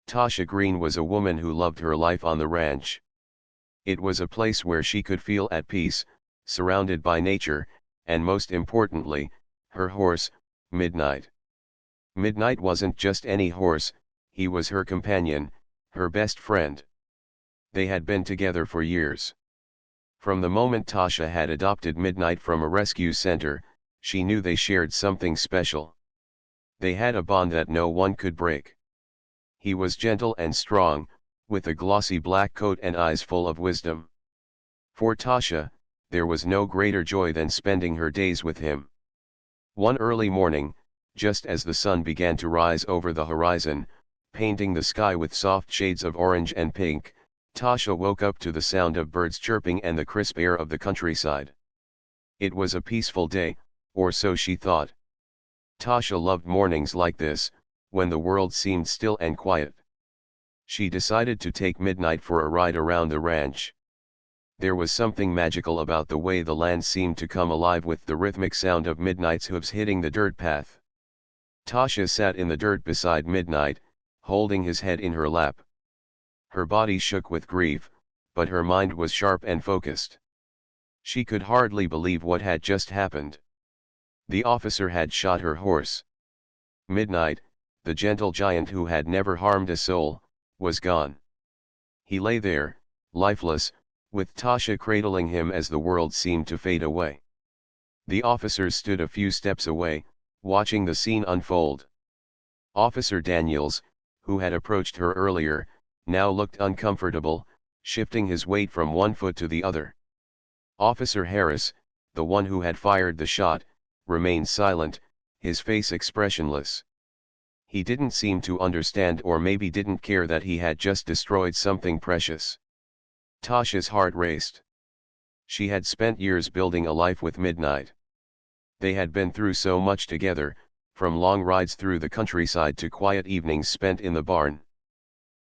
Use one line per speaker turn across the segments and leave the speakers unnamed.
Tasha Green was a woman who loved her life on the ranch. It was a place where she could feel at peace, surrounded by nature, and most importantly, her horse, Midnight. Midnight wasn't just any horse, he was her companion, her best friend. They had been together for years. From the moment Tasha had adopted Midnight from a rescue center, she knew they shared something special. They had a bond that no one could break. He was gentle and strong, with a glossy black coat and eyes full of wisdom. For Tasha, there was no greater joy than spending her days with him. One early morning, just as the sun began to rise over the horizon, painting the sky with soft shades of orange and pink, Tasha woke up to the sound of birds chirping and the crisp air of the countryside. It was a peaceful day, or so she thought. Tasha loved mornings like this, when the world seemed still and quiet. She decided to take Midnight for a ride around the ranch. There was something magical about the way the land seemed to come alive with the rhythmic sound of Midnight's hooves hitting the dirt path. Tasha sat in the dirt beside Midnight, holding his head in her lap. Her body shook with grief, but her mind was sharp and focused. She could hardly believe what had just happened. The officer had shot her horse. Midnight, the gentle giant who had never harmed a soul, was gone. He lay there, lifeless, with Tasha cradling him as the world seemed to fade away. The officers stood a few steps away, watching the scene unfold. Officer Daniels, who had approached her earlier, now looked uncomfortable, shifting his weight from one foot to the other. Officer Harris, the one who had fired the shot, remained silent, his face expressionless. He didn't seem to understand, or maybe didn't care, that he had just destroyed something precious. Tasha's heart raced. She had spent years building a life with Midnight. They had been through so much together, from long rides through the countryside to quiet evenings spent in the barn.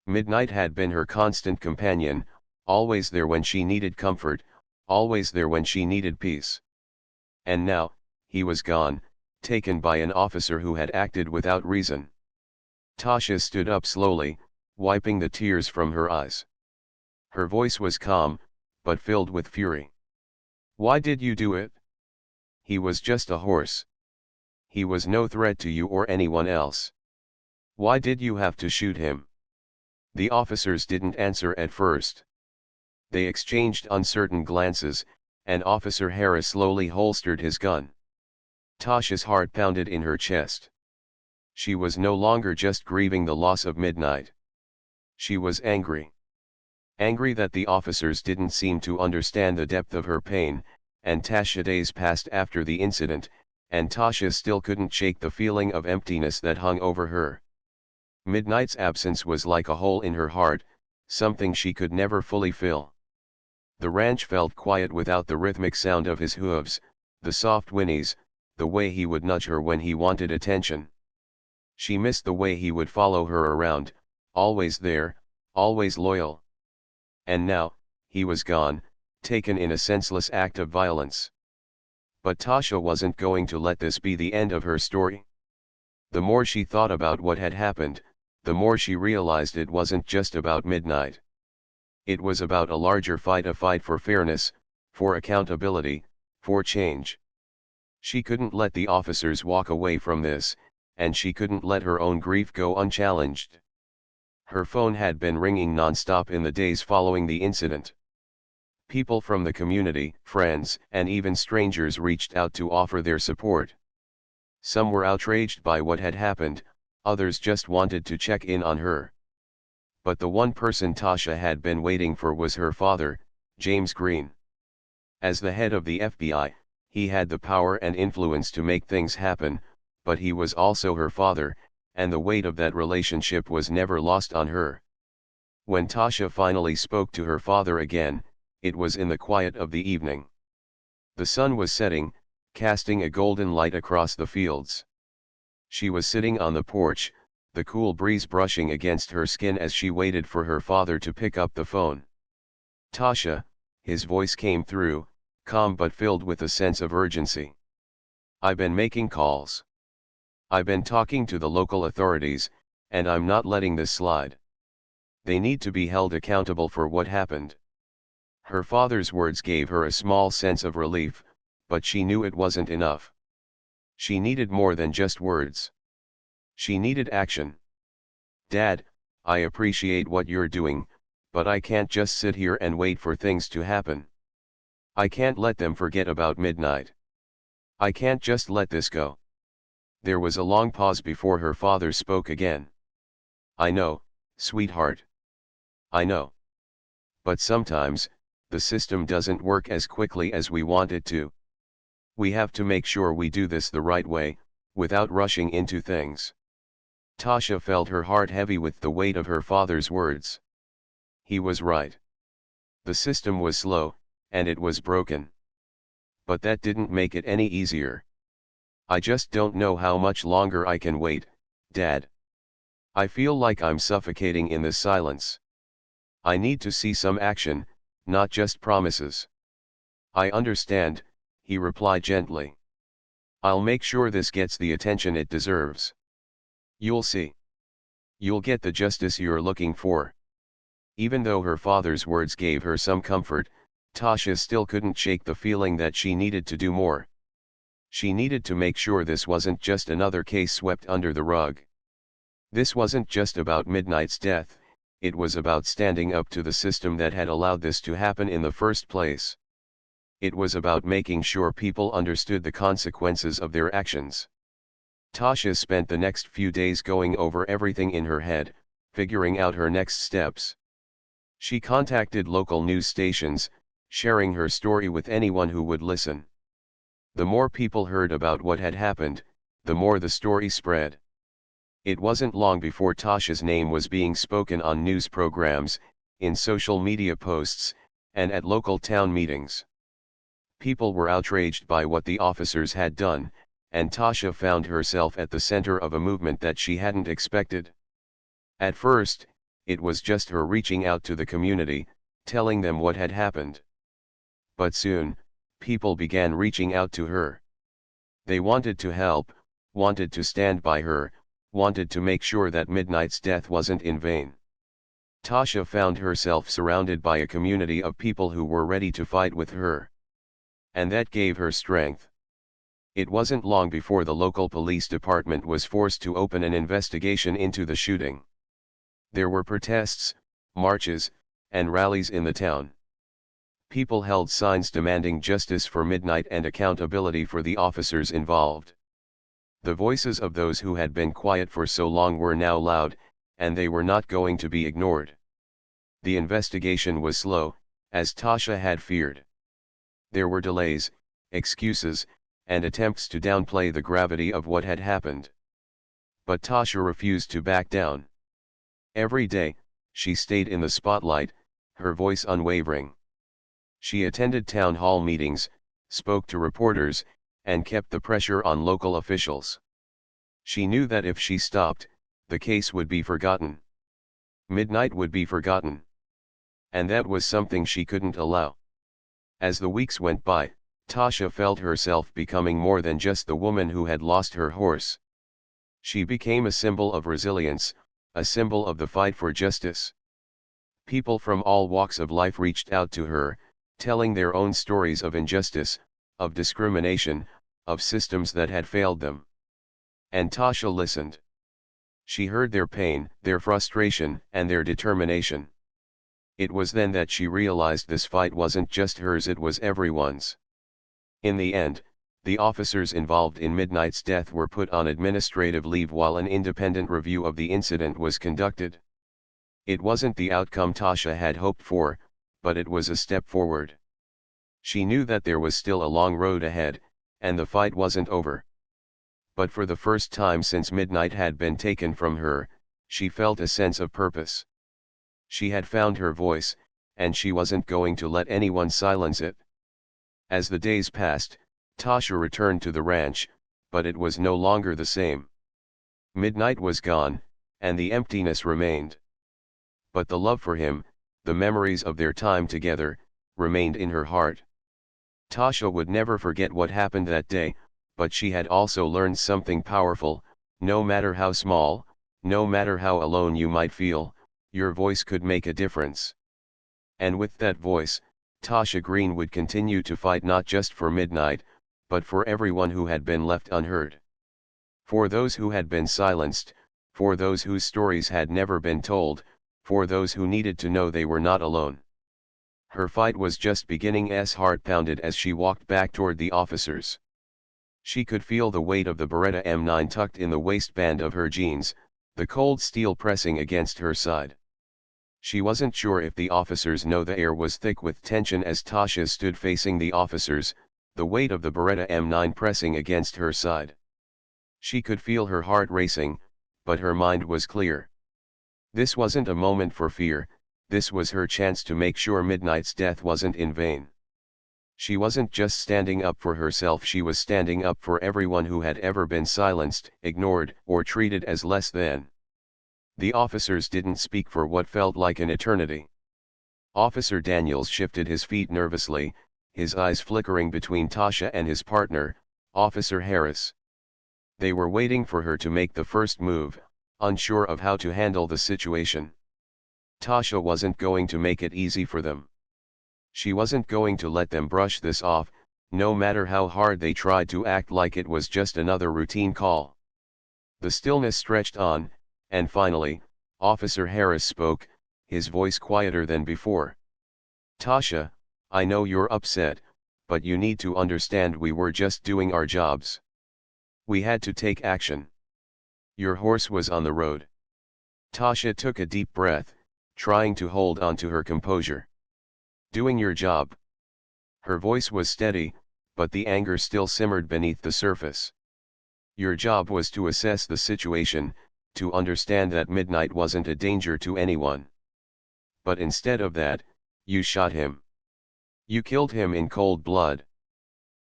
Midnight had been her constant companion, always there when she needed comfort, always there when she needed peace. And now, he was gone, taken by an officer who had acted without reason. Tasha stood up slowly, wiping the tears from her eyes. Her voice was calm, but filled with fury. "Why did you do it? He was just a horse. He was no threat to you or anyone else. Why did you have to shoot him?" The officers didn't answer at first. They exchanged uncertain glances, and Officer Harris slowly holstered his gun. Tasha's heart pounded in her chest. She was no longer just grieving the loss of Midnight. She was angry. Angry that the officers didn't seem to understand the depth of her pain, and days passed after the incident, and Tasha still couldn't shake the feeling of emptiness that hung over her. Midnight's absence was like a hole in her heart, something she could never fully fill. The ranch felt quiet without the rhythmic sound of his hooves, the soft whinnies, the way he would nudge her when he wanted attention. She missed the way he would follow her around, always there, always loyal. And now, he was gone, taken in a senseless act of violence. But Tasha wasn't going to let this be the end of her story. The more she thought about what had happened, the more she realized it wasn't just about Midnight. It was about a larger fight, a fight for fairness, for accountability, for change. She couldn't let the officers walk away from this, and she couldn't let her own grief go unchallenged. Her phone had been ringing non-stop in the days following the incident. People from the community, friends, and even strangers reached out to offer their support. Some were outraged by what had happened, others just wanted to check in on her. But the one person Tasha had been waiting for was her father, James Green. As the head of the FBI, he had the power and influence to make things happen, but he was also her father, and the weight of that relationship was never lost on her. When Tasha finally spoke to her father again, it was in the quiet of the evening. The sun was setting, casting a golden light across the fields. She was sitting on the porch, the cool breeze brushing against her skin as she waited for her father to pick up the phone. "Tasha," his voice came through, calm but filled with a sense of urgency. "I've been making calls. I've been talking to the local authorities, and I'm not letting this slide. They need to be held accountable for what happened. Her father's words gave her a small sense of relief, but she knew it wasn't enough. She needed more than just words. She needed action. "Dad, I appreciate what you're doing, but I can't just sit here and wait for things to happen. I can't let them forget about midnight. I can't just let this go." There was a long pause before her father spoke again. "I know, sweetheart. I know. But sometimes, the system doesn't work as quickly as we want it to. We have to make sure we do this the right way, without rushing into things." Tasha felt her heart heavy with the weight of her father's words. He was right. The system was slow, and it was broken. But that didn't make it any easier. "I just don't know how much longer I can wait, Dad. I feel like I'm suffocating in this silence. I need to see some action, not just promises." "I understand," he replied gently. "I'll make sure this gets the attention it deserves. You'll see. You'll get the justice you're looking for." Even though her father's words gave her some comfort, Tasha still couldn't shake the feeling that she needed to do more. She needed to make sure this wasn't just another case swept under the rug. This wasn't just about Midnight's death, it was about standing up to the system that had allowed this to happen in the first place. It was about making sure people understood the consequences of their actions. Tasha spent the next few days going over everything in her head, figuring out her next steps. She contacted local news stations, sharing her story with anyone who would listen. The more people heard about what had happened, the more the story spread. It wasn't long before Tasha's name was being spoken on news programs, in social media posts, and at local town meetings. People were outraged by what the officers had done, and Tasha found herself at the center of a movement that she hadn't expected. At first, it was just her reaching out to the community, telling them what had happened. But soon, people began reaching out to her. They wanted to help, wanted to stand by her, wanted to make sure that Midnight's death wasn't in vain. Tasha found herself surrounded by a community of people who were ready to fight with her. And that gave her strength. It wasn't long before the local police department was forced to open an investigation into the shooting. There were protests, marches, and rallies in the town. People held signs demanding justice for Midnight and accountability for the officers involved. The voices of those who had been quiet for so long were now loud, and they were not going to be ignored. The investigation was slow, as Tasha had feared. There were delays, excuses, and attempts to downplay the gravity of what had happened. But Tasha refused to back down. Every day, she stayed in the spotlight, her voice unwavering. She attended town hall meetings, spoke to reporters, and kept the pressure on local officials. She knew that if she stopped, the case would be forgotten. Midnight would be forgotten. And that was something she couldn't allow. As the weeks went by, Tasha felt herself becoming more than just the woman who had lost her horse. She became a symbol of resilience, a symbol of the fight for justice. People from all walks of life reached out to her, telling their own stories of injustice, of discrimination, of systems that had failed them. And Tasha listened. She heard their pain, their frustration, and their determination. It was then that she realized this fight wasn't just hers, it was everyone's. In the end, the officers involved in Midnight's death were put on administrative leave while an independent review of the incident was conducted. It wasn't the outcome Tasha had hoped for, but it was a step forward. She knew that there was still a long road ahead, and the fight wasn't over. But for the first time since Midnight had been taken from her, she felt a sense of purpose. She had found her voice, and she wasn't going to let anyone silence it. As the days passed, Tasha returned to the ranch, but it was no longer the same. Midnight was gone, and the emptiness remained. But the love for him, the memories of their time together, remained in her heart. Tasha would never forget what happened that day, but she had also learned something powerful: no matter how small, no matter how alone you might feel, Your voice could make a difference. And with that voice, Tasha Green would continue to fight not just for Midnight, but for everyone who had been left unheard. For those who had been silenced, for those whose stories had never been told, for those who needed to know they were not alone. Her fight was just beginning. S heart pounded as she walked back toward the officers. She could feel the weight of the Beretta M9 tucked in the waistband of her jeans, the cold steel pressing against her side. She wasn't sure if the officers know. The air was thick with tension as Tasha stood facing the officers, the weight of the Beretta M9 pressing against her side. She could feel her heart racing, but her mind was clear. This wasn't a moment for fear, this was her chance to make sure Midnight's death wasn't in vain. She wasn't just standing up for herself, she was standing up for everyone who had ever been silenced, ignored, or treated as less than. The officers didn't speak for what felt like an eternity. Officer Daniels shifted his feet nervously, his eyes flickering between Tasha and his partner, Officer Harris. They were waiting for her to make the first move, unsure of how to handle the situation. Tasha wasn't going to make it easy for them. She wasn't going to let them brush this off, no matter how hard they tried to act like it was just another routine call. The stillness stretched on, and finally, Officer Harris spoke, his voice quieter than before. Tasha, I know you're upset, but you need to understand we were just doing our jobs. We had to take action. Your horse was on the road. Tasha took a deep breath, trying to hold on to her composure. Doing your job. Her voice was steady, but the anger still simmered beneath the surface. Your job was to assess the situation, to understand that Midnight wasn't a danger to anyone. But instead of that, you shot him. You killed him in cold blood.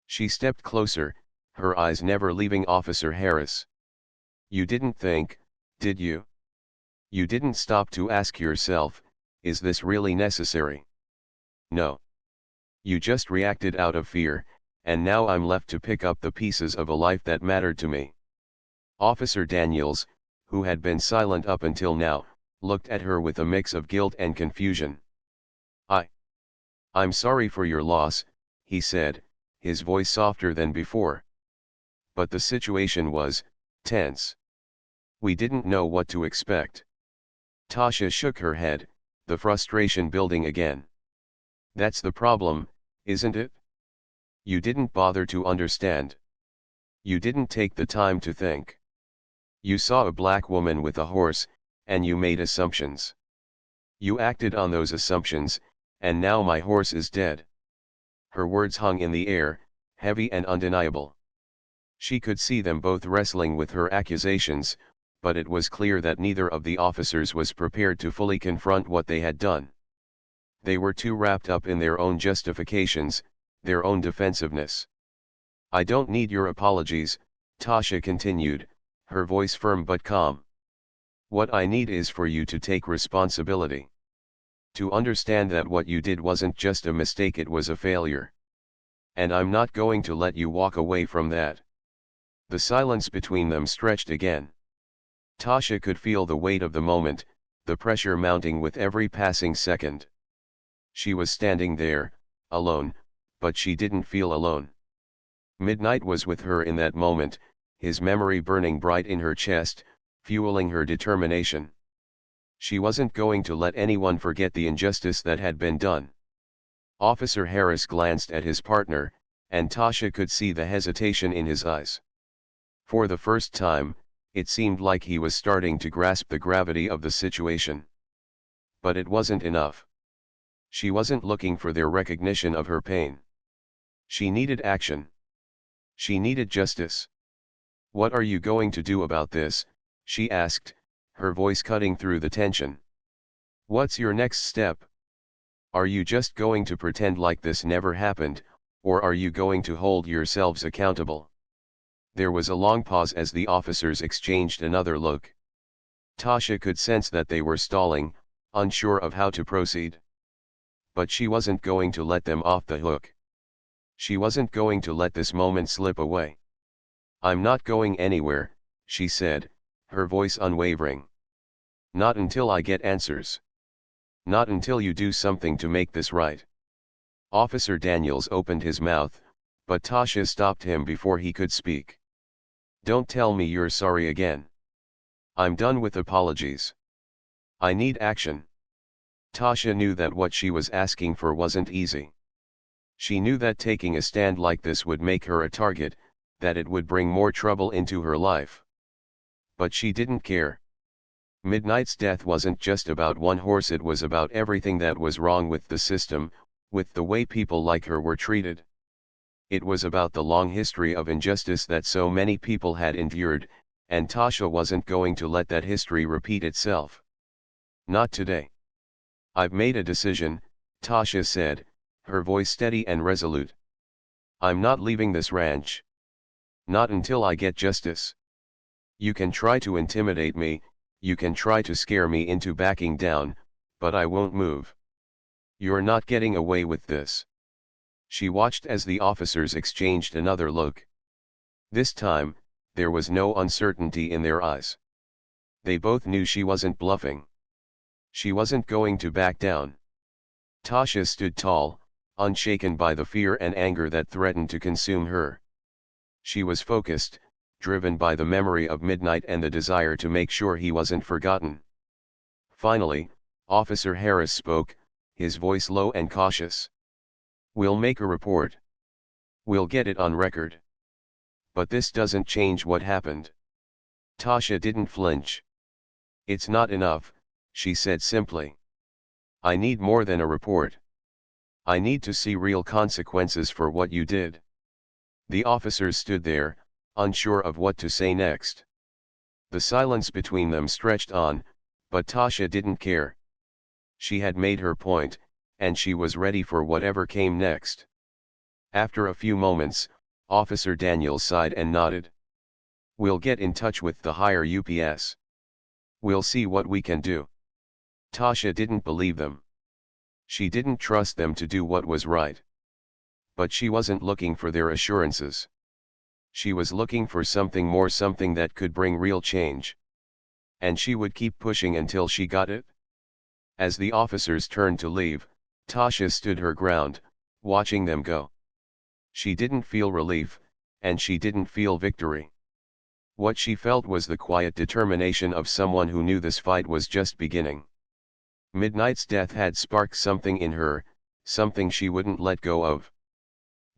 She stepped closer, her eyes never leaving Officer Harris. You didn't think, did you? You didn't stop to ask yourself, is this really necessary? No. You just reacted out of fear, and now I'm left to pick up the pieces of a life that mattered to me. Officer Daniels, who had been silent up until now, looked at her with a mix of guilt and confusion. I'm sorry for your loss, he said, his voice softer than before. But the situation was tense. We didn't know what to expect. Tasha shook her head, the frustration building again. That's the problem, isn't it? You didn't bother to understand. You didn't take the time to think. You saw a black woman with a horse, and you made assumptions. You acted on those assumptions, and now my horse is dead. Her words hung in the air, heavy and undeniable. She could see them both wrestling with her accusations, but it was clear that neither of the officers was prepared to fully confront what they had done. They were too wrapped up in their own justifications, their own defensiveness. I don't need your apologies, Tasha continued, her voice firm but calm. What I need is for you to take responsibility. To understand that what you did wasn't just a mistake, it was a failure. And I'm not going to let you walk away from that. The silence between them stretched again. Tasha could feel the weight of the moment, the pressure mounting with every passing second. She was standing there, alone, but she didn't feel alone. Midnight was with her in that moment, his memory burning bright in her chest, fueling her determination. She wasn't going to let anyone forget the injustice that had been done. Officer Harris glanced at his partner, and Tasha could see the hesitation in his eyes. For the first time, it seemed like he was starting to grasp the gravity of the situation. But it wasn't enough. She wasn't looking for their recognition of her pain. She needed action. She needed justice. What are you going to do about this? She asked, her voice cutting through the tension. What's your next step? Are you just going to pretend like this never happened, or are you going to hold yourselves accountable? There was a long pause as the officers exchanged another look. Tasha could sense that they were stalling, unsure of how to proceed. But she wasn't going to let them off the hook. She wasn't going to let this moment slip away. I'm not going anywhere, she said, her voice unwavering. Not until I get answers. Not until you do something to make this right. Officer Daniels opened his mouth, but Tasha stopped him before he could speak. Don't tell me you're sorry again. I'm done with apologies. I need action. Tasha knew that what she was asking for wasn't easy. She knew that taking a stand like this would make her a target, that it would bring more trouble into her life. But she didn't care. Midnight's death wasn't just about one horse, it was about everything that was wrong with the system, with the way people like her were treated. It was about the long history of injustice that so many people had endured, and Tasha wasn't going to let that history repeat itself. Not today. I've made a decision, Tasha said, her voice steady and resolute. I'm not leaving this ranch. Not until I get justice. You can try to intimidate me, you can try to scare me into backing down, but I won't move. You're not getting away with this. She watched as the officers exchanged another look. This time, there was no uncertainty in their eyes. They both knew she wasn't bluffing. She wasn't going to back down. Tasha stood tall, unshaken by the fear and anger that threatened to consume her. She was focused, driven by the memory of Midnight and the desire to make sure he wasn't forgotten. Finally, Officer Harris spoke, his voice low and cautious. We'll make a report. We'll get it on record. But this doesn't change what happened. Tasha didn't flinch. It's not enough, she said simply. I need more than a report. I need to see real consequences for what you did. The officers stood there, unsure of what to say next. The silence between them stretched on, but Tasha didn't care. She had made her point, and she was ready for whatever came next. After a few moments, Officer Daniels sighed and nodded. We'll get in touch with the higher UPS. We'll see what we can do. Tasha didn't believe them. She didn't trust them to do what was right. But she wasn't looking for their assurances. She was looking for something more, something that could bring real change. And she would keep pushing until she got it. As the officers turned to leave, Tasha stood her ground, watching them go. She didn't feel relief, and she didn't feel victory. What she felt was the quiet determination of someone who knew this fight was just beginning. Midnight's death had sparked something in her, something she wouldn't let go of.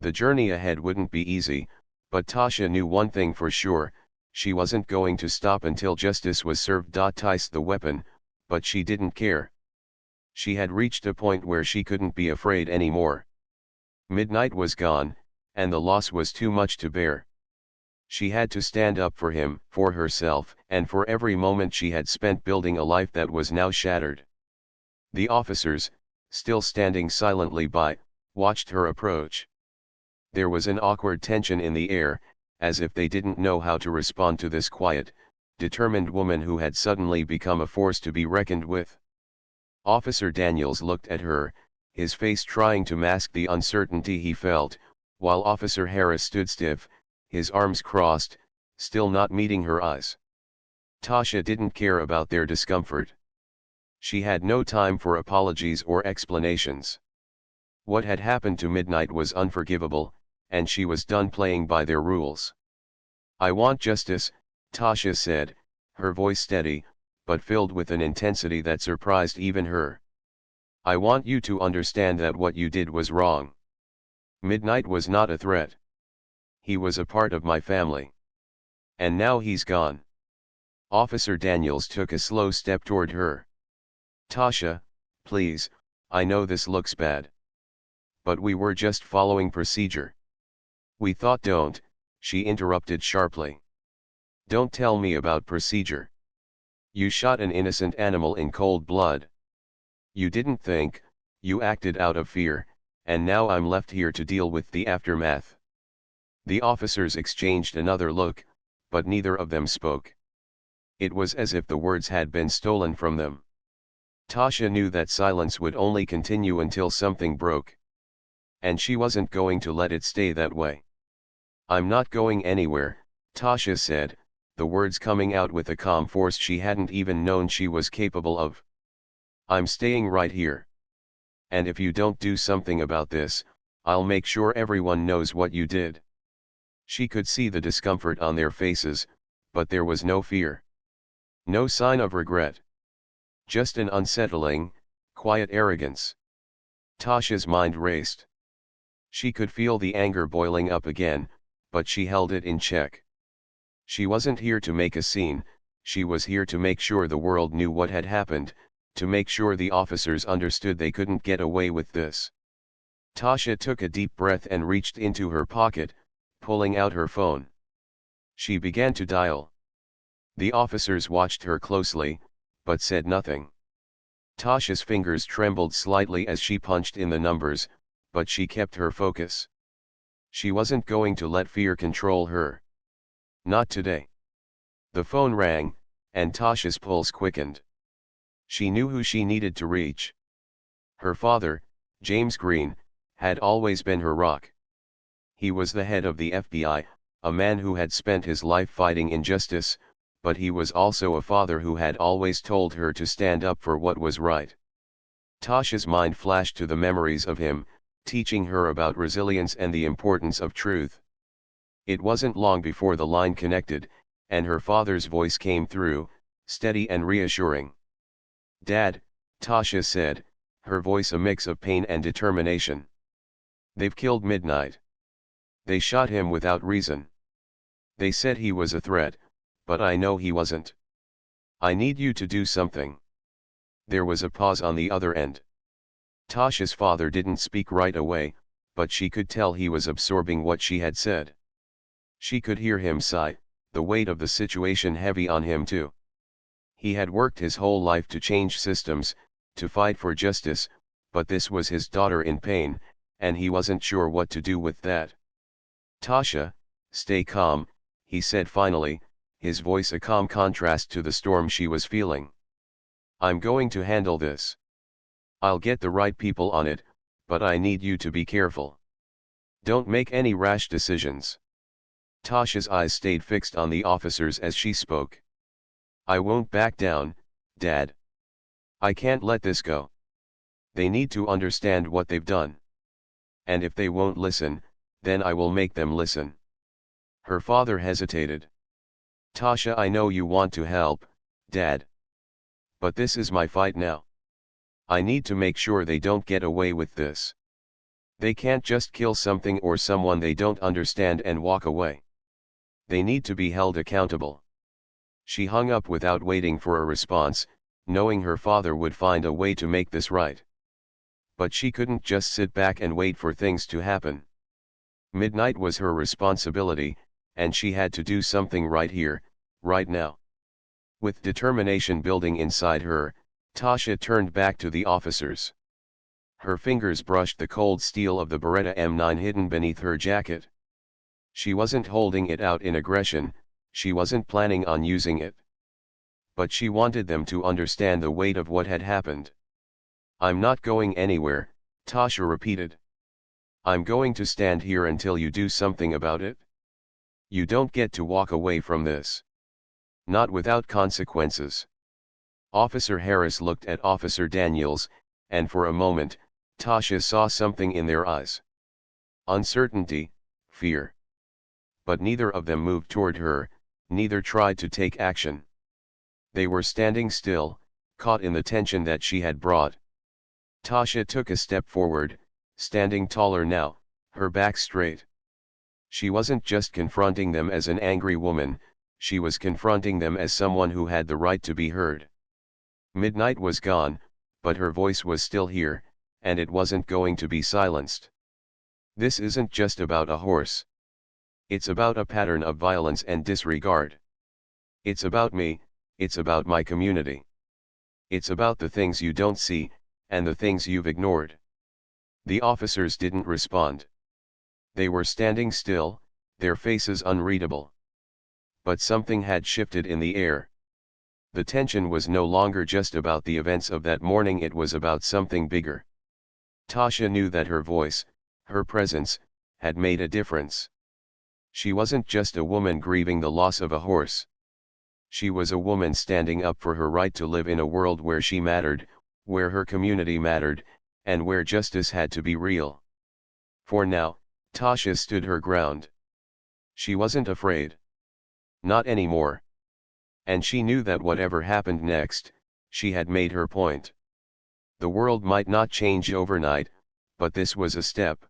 The journey ahead wouldn't be easy, but Tasha knew one thing for sure, she wasn't going to stop until justice was served. Tice the weapon, but she didn't care. She had reached a point where she couldn't be afraid anymore. Midnight was gone, and the loss was too much to bear. She had to stand up for him, for herself, and for every moment she had spent building a life that was now shattered. The officers, still standing silently by, watched her approach. There was an awkward tension in the air, as if they didn't know how to respond to this quiet, determined woman who had suddenly become a force to be reckoned with. Officer Daniels looked at her, his face trying to mask the uncertainty he felt, while Officer Harris stood stiff, his arms crossed, still not meeting her eyes. Tasha didn't care about their discomfort. She had no time for apologies or explanations. What had happened to Midnight was unforgivable, and she was done playing by their rules. I want justice, Tasha said, her voice steady, but filled with an intensity that surprised even her. I want you to understand that what you did was wrong. Midnight was not a threat. He was a part of my family. And now he's gone. Officer Daniels took a slow step toward her. Tasha, please, I know this looks bad. But we were just following procedure. We thought. Don't, she interrupted sharply. Don't tell me about procedure. You shot an innocent animal in cold blood. You didn't think, you acted out of fear, and now I'm left here to deal with the aftermath. The officers exchanged another look, but neither of them spoke. It was as if the words had been stolen from them. Tasha knew that silence would only continue until something broke. And she wasn't going to let it stay that way. I'm not going anywhere, Tasha said, the words coming out with a calm force she hadn't even known she was capable of. "I'm staying right here. And if you don't do something about this, I'll make sure everyone knows what you did." She could see the discomfort on their faces, but there was no fear. No sign of regret. Just an unsettling, quiet arrogance. Tasha's mind raced. She could feel the anger boiling up again, but she held it in check. She wasn't here to make a scene, she was here to make sure the world knew what had happened, to make sure the officers understood they couldn't get away with this. Tasha took a deep breath and reached into her pocket, pulling out her phone. She began to dial. The officers watched her closely, but said nothing. Tasha's fingers trembled slightly as she punched in the numbers, but she kept her focus. She wasn't going to let fear control her. Not today. The phone rang, and Tasha's pulse quickened. She knew who she needed to reach. Her father, James Green, had always been her rock. He was the head of the FBI, a man who had spent his life fighting injustice, but he was also a father who had always told her to stand up for what was right. Tasha's mind flashed to the memories of him, teaching her about resilience and the importance of truth. It wasn't long before the line connected, and her father's voice came through, steady and reassuring. "Dad," Tasha said, her voice a mix of pain and determination. "They've killed Midnight. They shot him without reason. They said he was a threat, but I know he wasn't. I need you to do something." There was a pause on the other end. Tasha's father didn't speak right away, but she could tell he was absorbing what she had said. She could hear him sigh, the weight of the situation heavy on him too. He had worked his whole life to change systems, to fight for justice, but this was his daughter in pain, and he wasn't sure what to do with that. "Tasha, stay calm," he said finally, his voice a calm contrast to the storm she was feeling. "I'm going to handle this. I'll get the right people on it, but I need you to be careful. Don't make any rash decisions." Tasha's eyes stayed fixed on the officers as she spoke. "I won't back down, Dad. I can't let this go. They need to understand what they've done. And if they won't listen, then I will make them listen." Her father hesitated. "Tasha, I know you want to help, Dad. But this is my fight now. I need to make sure they don't get away with this. They can't just kill something or someone they don't understand and walk away. They need to be held accountable." She hung up without waiting for a response, knowing her father would find a way to make this right. But she couldn't just sit back and wait for things to happen. Midnight was her responsibility, and she had to do something right here, right now. With determination building inside her, Tasha turned back to the officers. Her fingers brushed the cold steel of the Beretta M9 hidden beneath her jacket. She wasn't holding it out in aggression, she wasn't planning on using it. But she wanted them to understand the weight of what had happened. "I'm not going anywhere," Tasha repeated. "I'm going to stand here until you do something about it. You don't get to walk away from this. Not without consequences." Officer Harris looked at Officer Daniels, and for a moment, Tasha saw something in their eyes. Uncertainty, fear. But neither of them moved toward her, neither tried to take action. They were standing still, caught in the tension that she had brought. Tasha took a step forward, standing taller now, her back straight. She wasn't just confronting them as an angry woman, she was confronting them as someone who had the right to be heard. Midnight was gone, but her voice was still here, and it wasn't going to be silenced. "This isn't just about a horse. It's about a pattern of violence and disregard. It's about me, it's about my community. It's about the things you don't see, and the things you've ignored." The officers didn't respond. They were standing still, their faces unreadable. But something had shifted in the air. The tension was no longer just about the events of that morning, it was about something bigger. Tasha knew that her voice, her presence, had made a difference. She wasn't just a woman grieving the loss of a horse. She was a woman standing up for her right to live in a world where she mattered, where her community mattered, and where justice had to be real. For now, Tasha stood her ground. She wasn't afraid. Not anymore. And she knew that whatever happened next, she had made her point. The world might not change overnight, but this was a step.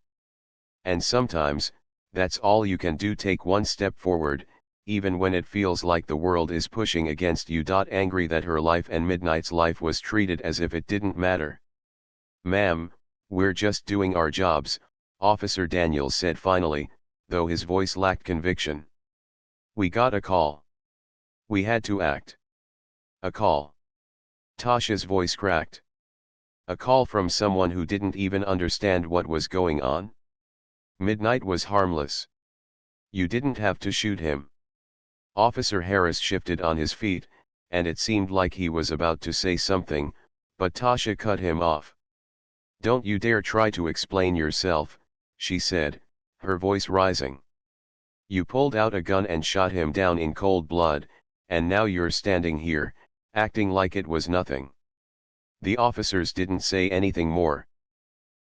And sometimes, that's all you can do, take one step forward, even when it feels like the world is pushing against you. Angry that her life and Midnight's life was treated as if it didn't matter. "Ma'am, we're just doing our jobs," Officer Daniels said finally, though his voice lacked conviction. "We got a call. We had to act." "A call?" Tasha's voice cracked. "A call from someone who didn't even understand what was going on? Midnight was harmless. You didn't have to shoot him." Officer Harris shifted on his feet, and it seemed like he was about to say something, but Tasha cut him off. "Don't you dare try to explain yourself," she said, her voice rising. "You pulled out a gun and shot him down in cold blood, and now you're standing here, acting like it was nothing." The officers didn't say anything more.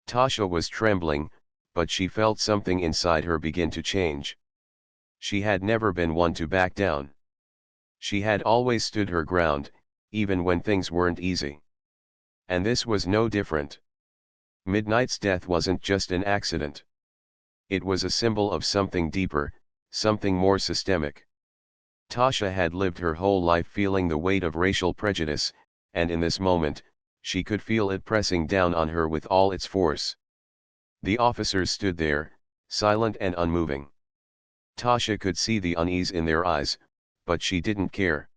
Tasha was trembling, but she felt something inside her begin to change. She had never been one to back down. She had always stood her ground, even when things weren't easy. And this was no different. Midnight's death wasn't just an accident. It was a symbol of something deeper, something more systemic. Tasha had lived her whole life feeling the weight of racial prejudice, and in this moment, she could feel it pressing down on her with all its force. The officers stood there, silent and unmoving. Tasha could see the unease in their eyes, but she didn't care.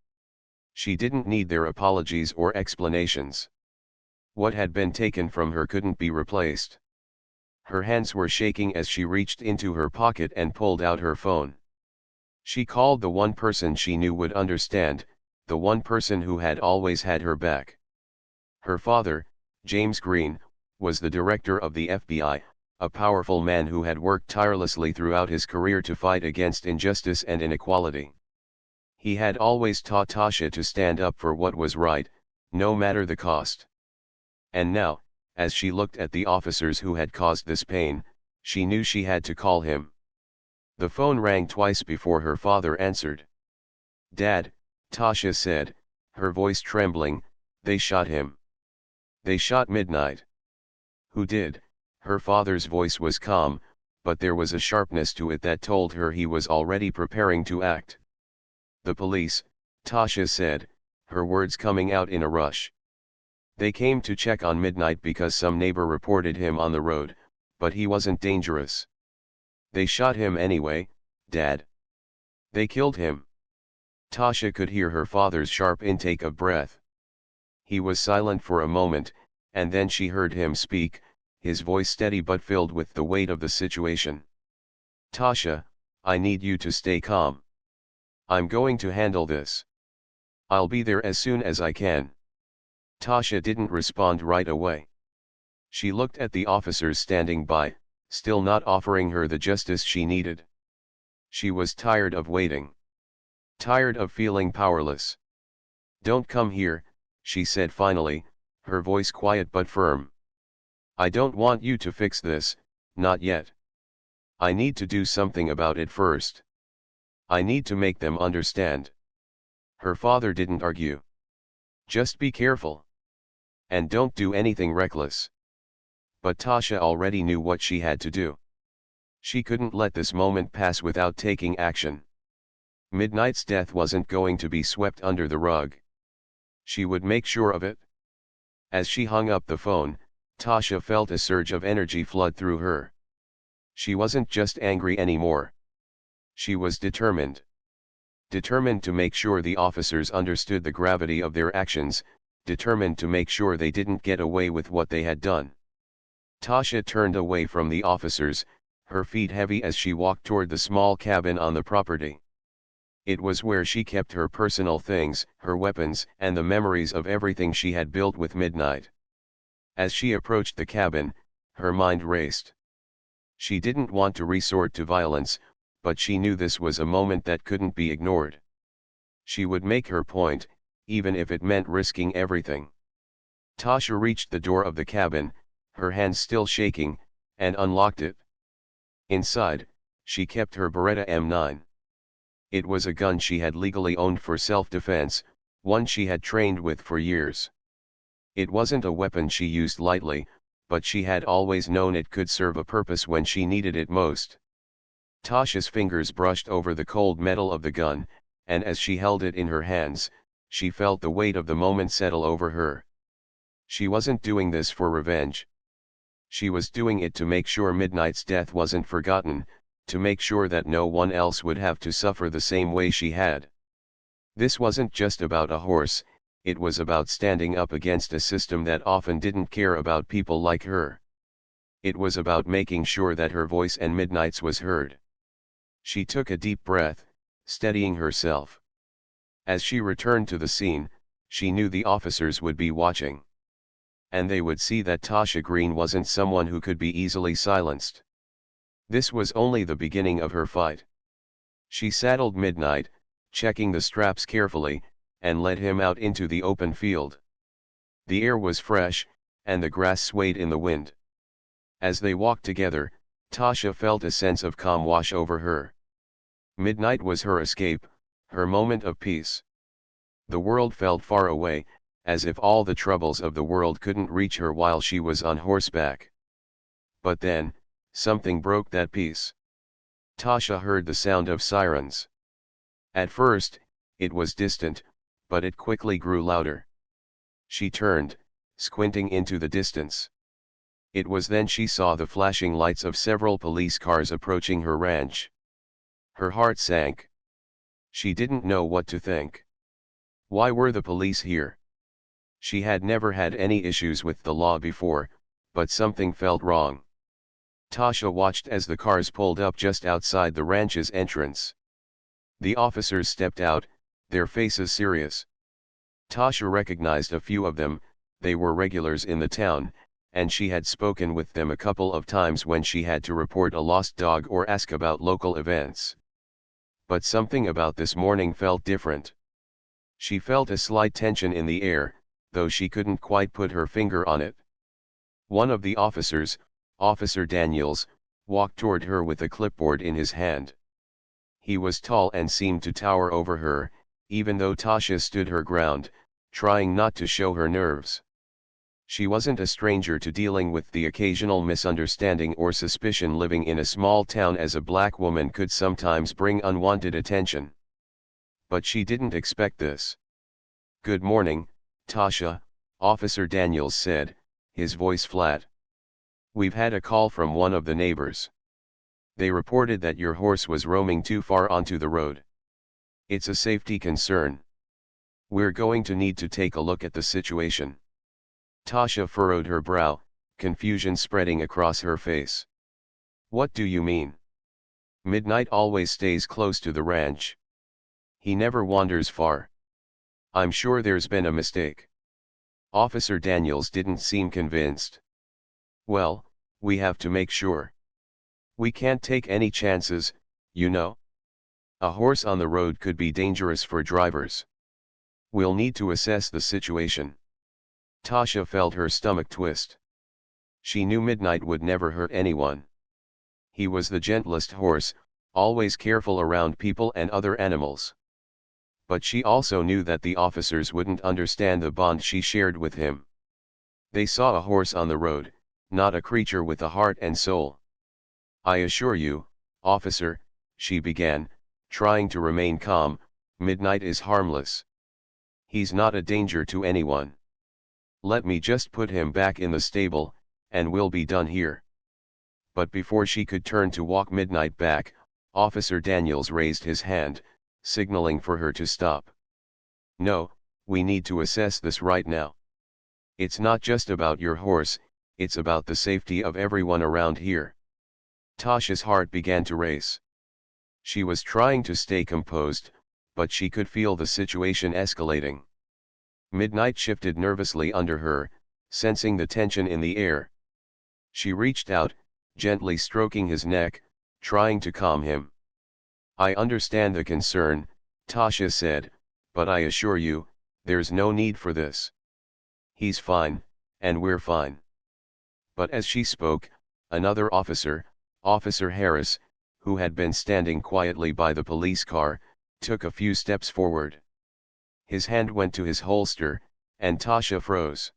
She didn't need their apologies or explanations. What had been taken from her couldn't be replaced. Her hands were shaking as she reached into her pocket and pulled out her phone. She called the one person she knew would understand, the one person who had always had her back. Her father, James Green, was the director of the FBI, a powerful man who had worked tirelessly throughout his career to fight against injustice and inequality. He had always taught Tasha to stand up for what was right, no matter the cost. And now, as she looked at the officers who had caused this pain, she knew she had to call him. The phone rang twice before her father answered. "Dad," Tasha said, her voice trembling, "they shot him. They shot Midnight." "Who did?" Her father's voice was calm, but there was a sharpness to it that told her he was already preparing to act. "The police," Tasha said, her words coming out in a rush. "They came to check on Midnight because some neighbor reported him on the road, but he wasn't dangerous. They shot him anyway, Dad. They killed him." Tasha could hear her father's sharp intake of breath. He was silent for a moment, and then she heard him speak, his voice steady but filled with the weight of the situation. "Tasha, I need you to stay calm. I'm going to handle this. I'll be there as soon as I can." Tasha didn't respond right away. She looked at the officers standing by, still not offering her the justice she needed. She was tired of waiting. Tired of feeling powerless. "Don't come here," she said finally, her voice quiet but firm. "I don't want you to fix this, not yet. I need to do something about it first. I need to make them understand." Her father didn't argue. "Just be careful. And don't do anything reckless." But Tasha already knew what she had to do. She couldn't let this moment pass without taking action. Midnight's death wasn't going to be swept under the rug. She would make sure of it. As she hung up the phone, Tasha felt a surge of energy flood through her. She wasn't just angry anymore. She was determined. Determined to make sure the officers understood the gravity of their actions, determined to make sure they didn't get away with what they had done. Tasha turned away from the officers, her feet heavy as she walked toward the small cabin on the property. It was where she kept her personal things, her weapons, and the memories of everything she had built with Midnight. As she approached the cabin, her mind raced. She didn't want to resort to violence, but she knew this was a moment that couldn't be ignored. She would make her point, even if it meant risking everything. Tasha reached the door of the cabin, her hands still shaking, and unlocked it. Inside, she kept her Beretta M9. It was a gun she had legally owned for self-defense, one she had trained with for years. It wasn't a weapon she used lightly, but she had always known it could serve a purpose when she needed it most. Tasha's fingers brushed over the cold metal of the gun, and as she held it in her hands, she felt the weight of the moment settle over her. She wasn't doing this for revenge. She was doing it to make sure Midnight's death wasn't forgotten, to make sure that no one else would have to suffer the same way she had. This wasn't just about a horse, it was about standing up against a system that often didn't care about people like her. It was about making sure that her voice and Midnight's was heard. She took a deep breath, steadying herself. As she returned to the scene, she knew the officers would be watching. And they would see that Tasha Green wasn't someone who could be easily silenced. This was only the beginning of her fight. She saddled Midnight, checking the straps carefully, and led him out into the open field. The air was fresh, and the grass swayed in the wind. As they walked together, Tasha felt a sense of calm wash over her. Midnight was her escape, her moment of peace. The world felt far away, as if all the troubles of the world couldn't reach her while she was on horseback. But then, something broke that peace. Tasha heard the sound of sirens. At first, it was distant, but it quickly grew louder. She turned, squinting into the distance. It was then she saw the flashing lights of several police cars approaching her ranch. Her heart sank. She didn't know what to think. Why were the police here? She had never had any issues with the law before, but something felt wrong. Tasha watched as the cars pulled up just outside the ranch's entrance. The officers stepped out, their faces serious. Tasha recognized a few of them, they were regulars in the town, and she had spoken with them a couple of times when she had to report a lost dog or ask about local events. But something about this morning felt different. She felt a slight tension in the air, though she couldn't quite put her finger on it. One of the officers, Officer Daniels, walked toward her with a clipboard in his hand. He was tall and seemed to tower over her, even though Tasha stood her ground, trying not to show her nerves. She wasn't a stranger to dealing with the occasional misunderstanding or suspicion living in a small town, as a black woman could sometimes bring unwanted attention. But she didn't expect this. "Good morning, Tasha," Officer Daniels said, his voice flat. "We've had a call from one of the neighbors. They reported that your horse was roaming too far onto the road. It's a safety concern. We're going to need to take a look at the situation." Tasha furrowed her brow, confusion spreading across her face. "What do you mean? Midnight always stays close to the ranch. He never wanders far. I'm sure there's been a mistake." Officer Daniels didn't seem convinced. "Well, we have to make sure. We can't take any chances, you know. A horse on the road could be dangerous for drivers. We'll need to assess the situation." Tasha felt her stomach twist. She knew Midnight would never hurt anyone. He was the gentlest horse, always careful around people and other animals. But she also knew that the officers wouldn't understand the bond she shared with him. They saw a horse on the road, not a creature with a heart and soul. "I assure you, officer," she began, trying to remain calm, "Midnight is harmless. He's not a danger to anyone. Let me just put him back in the stable, and we'll be done here." But before she could turn to walk Midnight back, Officer Daniels raised his hand, signaling for her to stop. "No, we need to assess this right now. It's not just about your horse, it's about the safety of everyone around here." Tasha's heart began to race. She was trying to stay composed, but she could feel the situation escalating. Midnight shifted nervously under her, sensing the tension in the air. She reached out, gently stroking his neck, trying to calm him. "I understand the concern," Tasha said, But I assure you, there's no need for this. He's fine, and we're fine. But as she spoke, another officer, Officer Harris, who had been standing quietly by the police car, took a few steps forward. His hand went to his holster, and Tasha froze.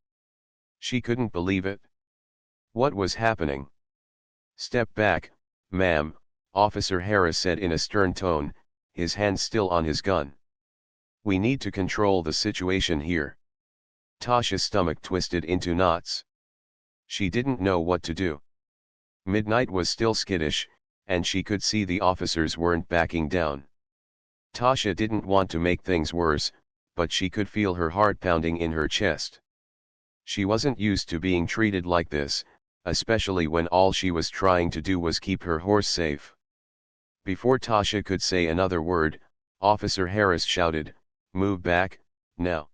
She couldn't believe it. What was happening? "Step back, ma'am," Officer Harris said in a stern tone, his hand still on his gun. "We need to control the situation here." Tasha's stomach twisted into knots. She didn't know what to do. Midnight was still skittish, and she could see the officers weren't backing down. Tasha didn't want to make things worse, but she could feel her heart pounding in her chest. She wasn't used to being treated like this, especially when all she was trying to do was keep her horse safe. Before Tasha could say another word, Officer Harris shouted, "Move back, now."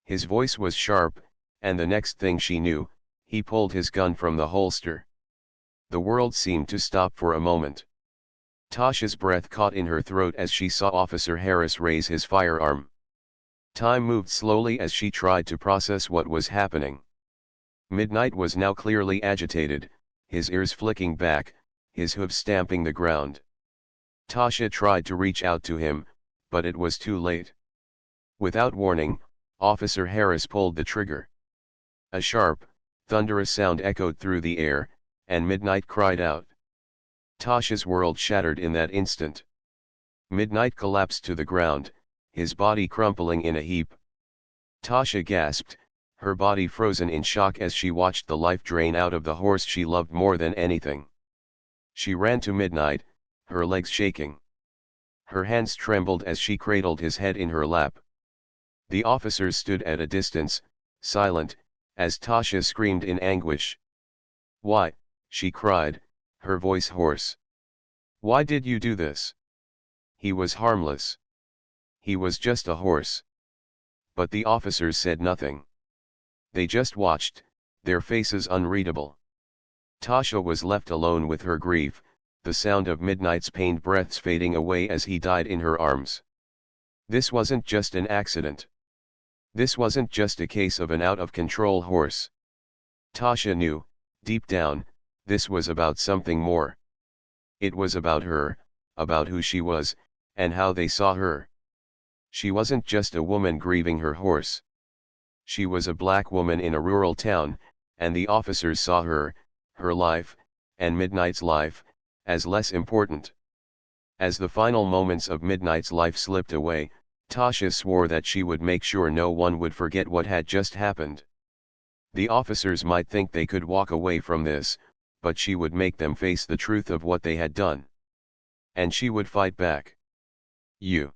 His voice was sharp, and the next thing she knew, he pulled his gun from the holster. The world seemed to stop for a moment. Tasha's breath caught in her throat as she saw Officer Harris raise his firearm. Time moved slowly as she tried to process what was happening. Midnight was now clearly agitated, his ears flicking back, his hooves stamping the ground. Tasha tried to reach out to him, but it was too late. Without warning, Officer Harris pulled the trigger. A sharp, thunderous sound echoed through the air, and Midnight cried out. Tasha's world shattered in that instant. Midnight collapsed to the ground, his body crumpling in a heap. Tasha gasped, her body frozen in shock as she watched the life drain out of the horse she loved more than anything. She ran to Midnight, her legs shaking. Her hands trembled as she cradled his head in her lap. The officers stood at a distance, silent, as Tasha screamed in anguish. "Why?" she cried, her voice hoarse. "Why did you do this? He was harmless. He was just a horse." But the officers said nothing. They just watched, their faces unreadable. Tasha was left alone with her grief, the sound of Midnight's pained breaths fading away as he died in her arms. This wasn't just an accident. This wasn't just a case of an out-of-control horse. Tasha knew, deep down, this was about something more. It was about her, about who she was, and how they saw her. She wasn't just a woman grieving her horse. She was a black woman in a rural town, and the officers saw her, her life, and Midnight's life, as less important. As the final moments of Midnight's life slipped away, Tasha swore that she would make sure no one would forget what had just happened. The officers might think they could walk away from this, but she would make them face the truth of what they had done. And she would fight back. You.